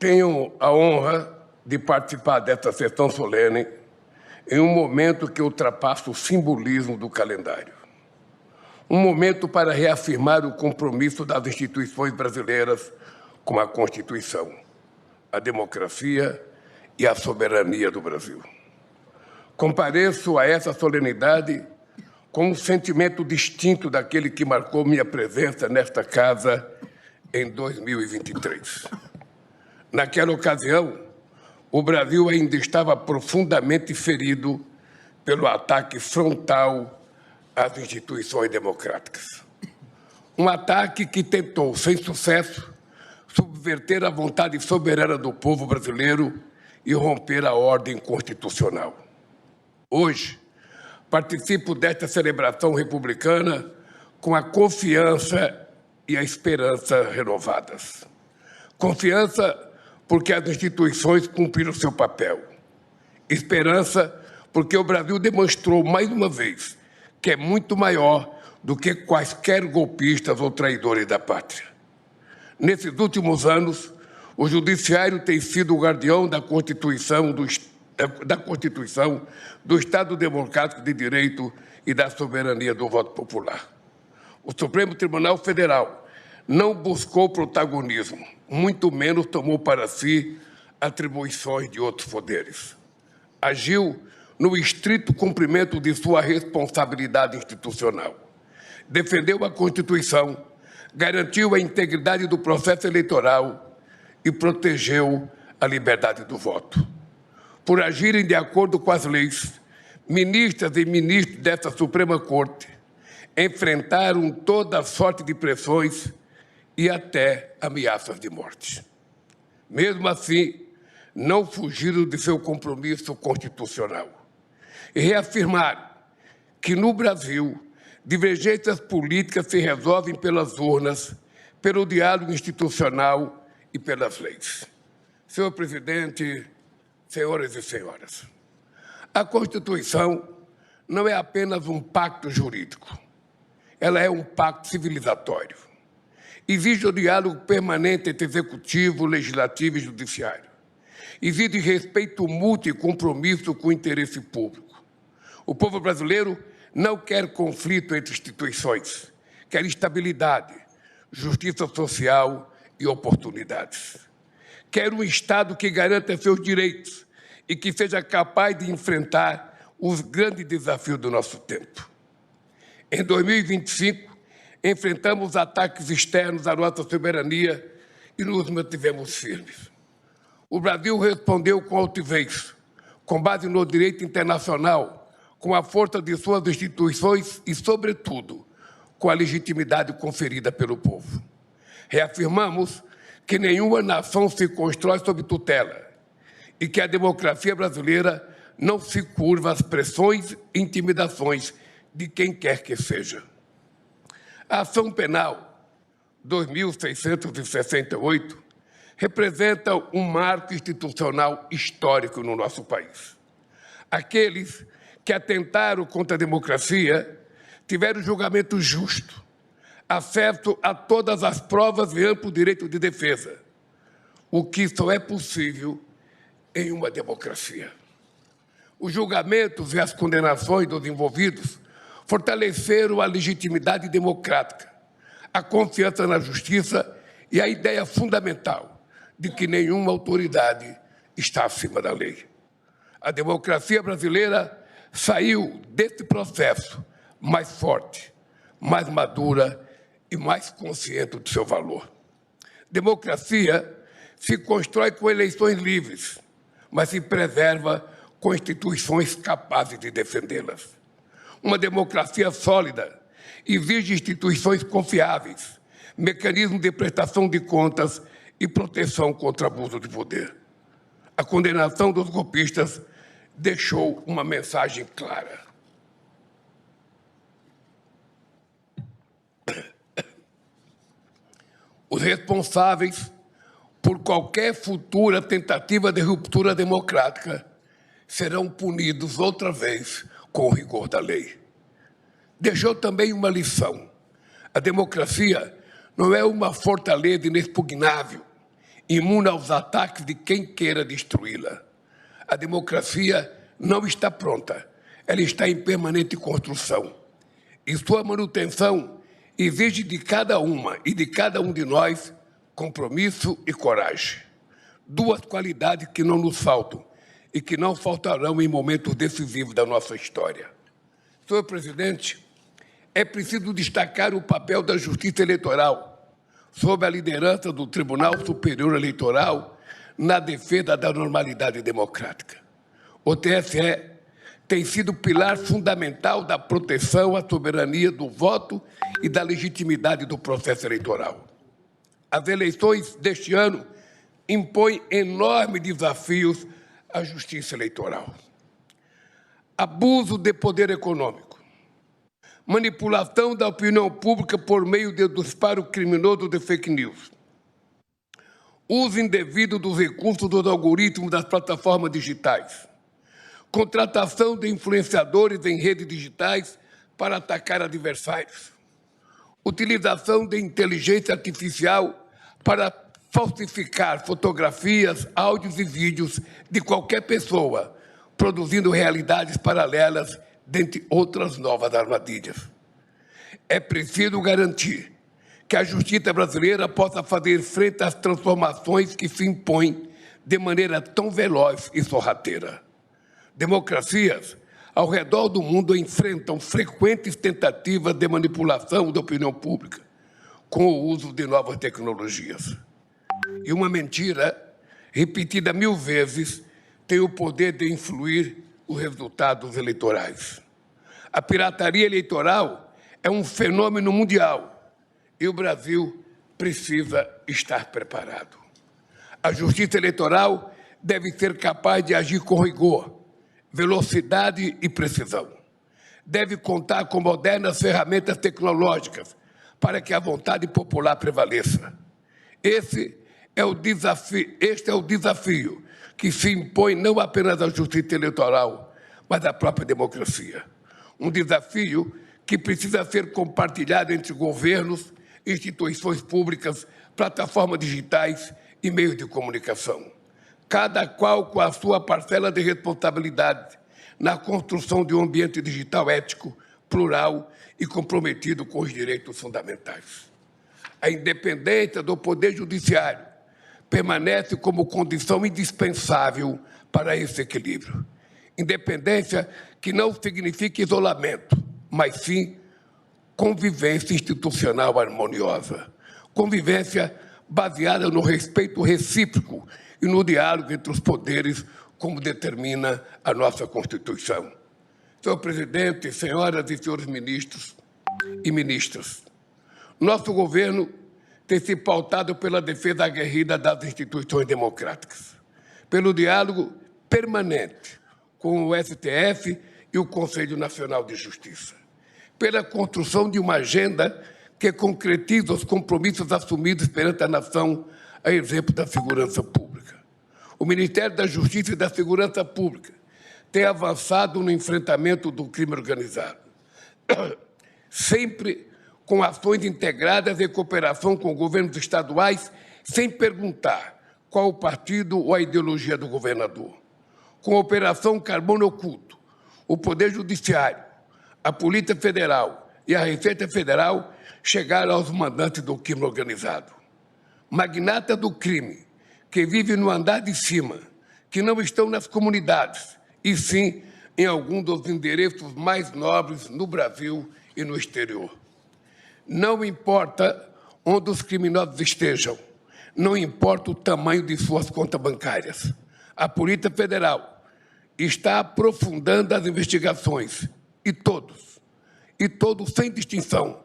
Tenho a honra de participar desta sessão solene em um momento que ultrapassa o simbolismo do calendário. Um momento para reafirmar o compromisso das instituições brasileiras com a Constituição, a democracia e a soberania do Brasil. Compareço a essa solenidade com um sentimento distinto daquele que marcou minha presença nesta casa em 2023. Naquela ocasião, o Brasil ainda estava profundamente ferido pelo ataque frontal às instituições democráticas. Um ataque que tentou, sem sucesso, subverter a vontade soberana do povo brasileiro e romper a ordem constitucional. Hoje, participo desta celebração republicana com a confiança e a esperança renovadas. Confiança porque as instituições cumpriram seu papel. Esperança porque o Brasil demonstrou mais uma vez que é muito maior do que quaisquer golpistas ou traidores da pátria. Nesses últimos anos, o Judiciário tem sido o guardião da Constituição do Estado Democrático de Direito e da soberania do voto popular. O Supremo Tribunal Federal não buscou protagonismo, muito menos tomou para si atribuições de outros poderes. Agiu no estrito cumprimento de sua responsabilidade institucional. Defendeu a Constituição, garantiu a integridade do processo eleitoral e protegeu a liberdade do voto. Por agirem de acordo com as leis, ministras e ministros desta Suprema Corte enfrentaram toda sorte de pressões e até ameaças de morte. Mesmo assim, não fugiram de seu compromisso constitucional e reafirmaram que, no Brasil, divergências políticas se resolvem pelas urnas, pelo diálogo institucional e pelas leis. Senhor presidente, senhoras e senhoras, a Constituição não é apenas um pacto jurídico, ela é um pacto civilizatório. Exige o diálogo permanente entre executivo, legislativo e judiciário. Exige respeito mútuo e compromisso com o interesse público. O povo brasileiro não quer conflito entre instituições, quer estabilidade, justiça social e oportunidades. Quer um Estado que garanta seus direitos e que seja capaz de enfrentar os grandes desafios do nosso tempo. Em 2025, enfrentamos ataques externos à nossa soberania e nos mantivemos firmes. O Brasil respondeu com altivez, com base no direito internacional, com a força de suas instituições e, sobretudo, com a legitimidade conferida pelo povo. Reafirmamos que nenhuma nação se constrói sob tutela e que a democracia brasileira não se curva às pressões e intimidações de quem quer que seja. A ação penal 2668 representa um marco institucional histórico no nosso país. Aqueles que atentaram contra a democracia tiveram julgamento justo, acesso a todas as provas e amplo direito de defesa, o que só é possível em uma democracia. Os julgamentos e as condenações dos envolvidos fortaleceram a legitimidade democrática, a confiança na justiça e a ideia fundamental de que nenhuma autoridade está acima da lei. A democracia brasileira saiu desse processo mais forte, mais madura e mais consciente do seu valor. Democracia se constrói com eleições livres, mas se preserva com instituições capazes de defendê-las. Uma democracia sólida exige instituições confiáveis, mecanismos de prestação de contas e proteção contra abuso de poder. A condenação dos golpistas deixou uma mensagem clara. Os responsáveis por qualquer futura tentativa de ruptura democrática serão punidos outra vez com o rigor da lei. Deixou também uma lição. A democracia não é uma fortaleza inexpugnável imune aos ataques de quem queira destruí-la. A democracia não está pronta, ela está em permanente construção. E sua manutenção exige de cada uma e de cada um de nós compromisso e coragem. Duas qualidades que não nos faltam e que não faltarão em momentos decisivos da nossa história. Senhor presidente, é preciso destacar o papel da Justiça Eleitoral, sob a liderança do Tribunal Superior Eleitoral, na defesa da normalidade democrática. O TSE tem sido pilar fundamental da proteção à soberania do voto e da legitimidade do processo eleitoral. As eleições deste ano impõem enormes desafios à justiça eleitoral. Abuso de poder econômico, manipulação da opinião pública por meio do disparo criminoso de fake news, uso indevido dos recursos dos algoritmos das plataformas digitais, contratação de influenciadores em redes digitais para atacar adversários, utilização de inteligência artificial para falsificar fotografias, áudios e vídeos de qualquer pessoa, produzindo realidades paralelas, dentre outras novas armadilhas. É preciso garantir que a justiça brasileira possa fazer frente às transformações que se impõem de maneira tão veloz e sorrateira. Democracias ao redor do mundo enfrentam frequentes tentativas de manipulação da opinião pública com o uso de novas tecnologias. E uma mentira, repetida 1000 vezes, tem o poder de influir os resultados eleitorais. A pirataria eleitoral é um fenômeno mundial e o Brasil precisa estar preparado. A justiça eleitoral deve ser capaz de agir com rigor, velocidade e precisão. Deve contar com modernas ferramentas tecnológicas para que a vontade popular prevaleça. Este é o desafio que se impõe não apenas à justiça eleitoral, mas à própria democracia. Um desafio que precisa ser compartilhado entre governos, instituições públicas, plataformas digitais e meios de comunicação. Cada qual com a sua parcela de responsabilidade na construção de um ambiente digital ético, plural e comprometido com os direitos fundamentais. A independência do Poder Judiciário permanece como condição indispensável para esse equilíbrio. Independência que não significa isolamento, mas sim convivência institucional harmoniosa. Convivência baseada no respeito recíproco e no diálogo entre os poderes, como determina a nossa Constituição. Senhor presidente, senhoras e senhores ministros e ministras, nosso governo tem se pautado pela defesa aguerrida das instituições democráticas, pelo diálogo permanente com o STF e o Conselho Nacional de Justiça, pela construção de uma agenda que concretiza os compromissos assumidos perante a nação, a exemplo da segurança pública. O Ministério da Justiça e da Segurança Pública tem avançado no enfrentamento do crime organizado, sempre com ações integradas em cooperação com governos estaduais, sem perguntar qual o partido ou a ideologia do governador. Com a Operação Carbono Oculto, o Poder Judiciário, a Polícia Federal e a Receita Federal chegaram aos mandantes do crime organizado. Magnatas do crime, que vivem no andar de cima, que não estão nas comunidades, e sim em algum dos endereços mais nobres no Brasil e no exterior. Não importa onde os criminosos estejam, não importa o tamanho de suas contas bancárias. A Polícia Federal está aprofundando as investigações e todos, sem distinção,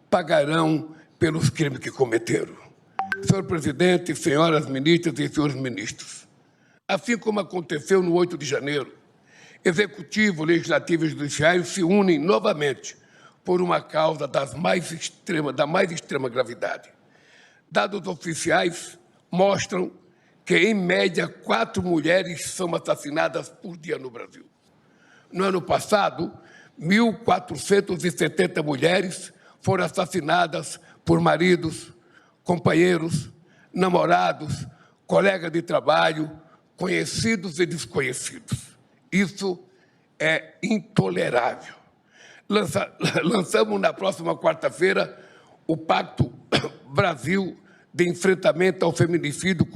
pagarão pelos crimes que cometeram. Senhor presidente, senhoras ministras e senhores ministros, assim como aconteceu no 8 de janeiro, Executivo, Legislativo e Judiciário se unem novamente por uma causa da mais extrema gravidade. Dados oficiais mostram que, em média, 4 mulheres são assassinadas por dia no Brasil. No ano passado, 1.470 mulheres foram assassinadas por maridos, companheiros, namorados, colegas de trabalho, conhecidos e desconhecidos. Isso é intolerável. Lançamos na próxima quarta-feira o Pacto Brasil de Enfrentamento ao Feminicídio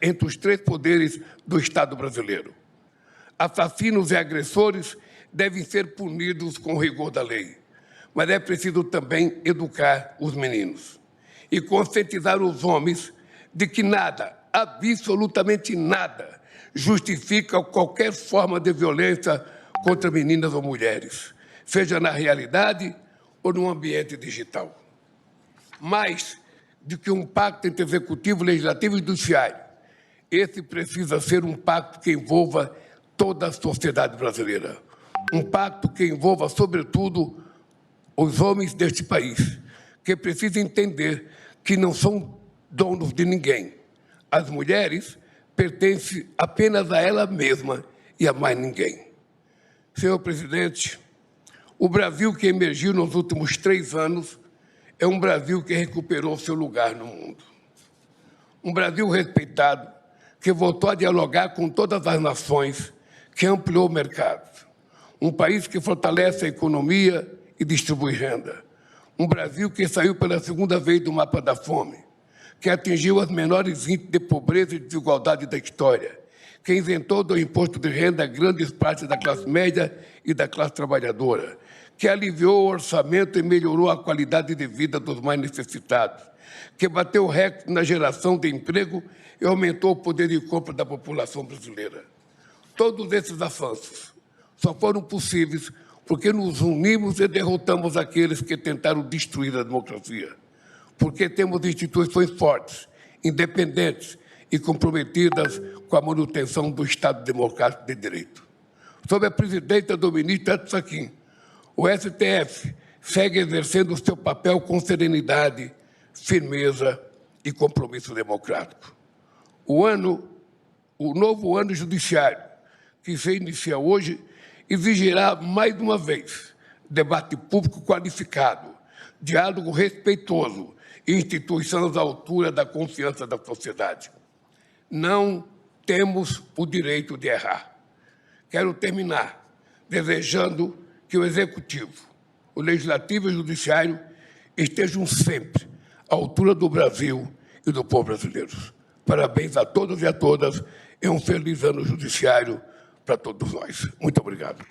entre os 3 poderes do Estado brasileiro. Assassinos e agressores devem ser punidos com rigor da lei, mas é preciso também educar os meninos e conscientizar os homens de que nada, absolutamente nada, justifica qualquer forma de violência contra meninas ou mulheres, seja na realidade ou no ambiente digital. Mais do que um pacto entre executivo, legislativo e judiciário, esse precisa ser um pacto que envolva toda a sociedade brasileira. Um pacto que envolva, sobretudo, os homens deste país, que precisam entender que não são donos de ninguém. As mulheres pertencem apenas a ela mesma e a mais ninguém. Senhor presidente, o Brasil que emergiu nos últimos 3 anos é um Brasil que recuperou seu lugar no mundo. Um Brasil respeitado, que voltou a dialogar com todas as nações, que ampliou o mercado. Um país que fortalece a economia e distribui renda. Um Brasil que saiu pela 2ª vez do mapa da fome, que atingiu os menores índices de pobreza e desigualdade da história, que isentou do imposto de renda grandes partes da classe média e da classe trabalhadora, que aliviou o orçamento e melhorou a qualidade de vida dos mais necessitados, que bateu recorde na geração de emprego e aumentou o poder de compra da população brasileira. Todos esses avanços só foram possíveis porque nos unimos e derrotamos aqueles que tentaram destruir a democracia, porque temos instituições fortes, independentes e comprometidas com a manutenção do Estado Democrático de Direito. Sob a presidência do ministro Edson Fachin, o STF segue exercendo o seu papel com serenidade, firmeza e compromisso democrático. O novo ano judiciário, que se inicia hoje, exigirá, mais uma vez, debate público qualificado, diálogo respeitoso e instituições à altura da confiança da sociedade. Não temos o direito de errar. Quero terminar desejando que o Executivo, o Legislativo e o Judiciário estejam sempre à altura do Brasil e do povo brasileiro. Parabéns a todos e a todas e um feliz ano judiciário para todos nós. Muito obrigado.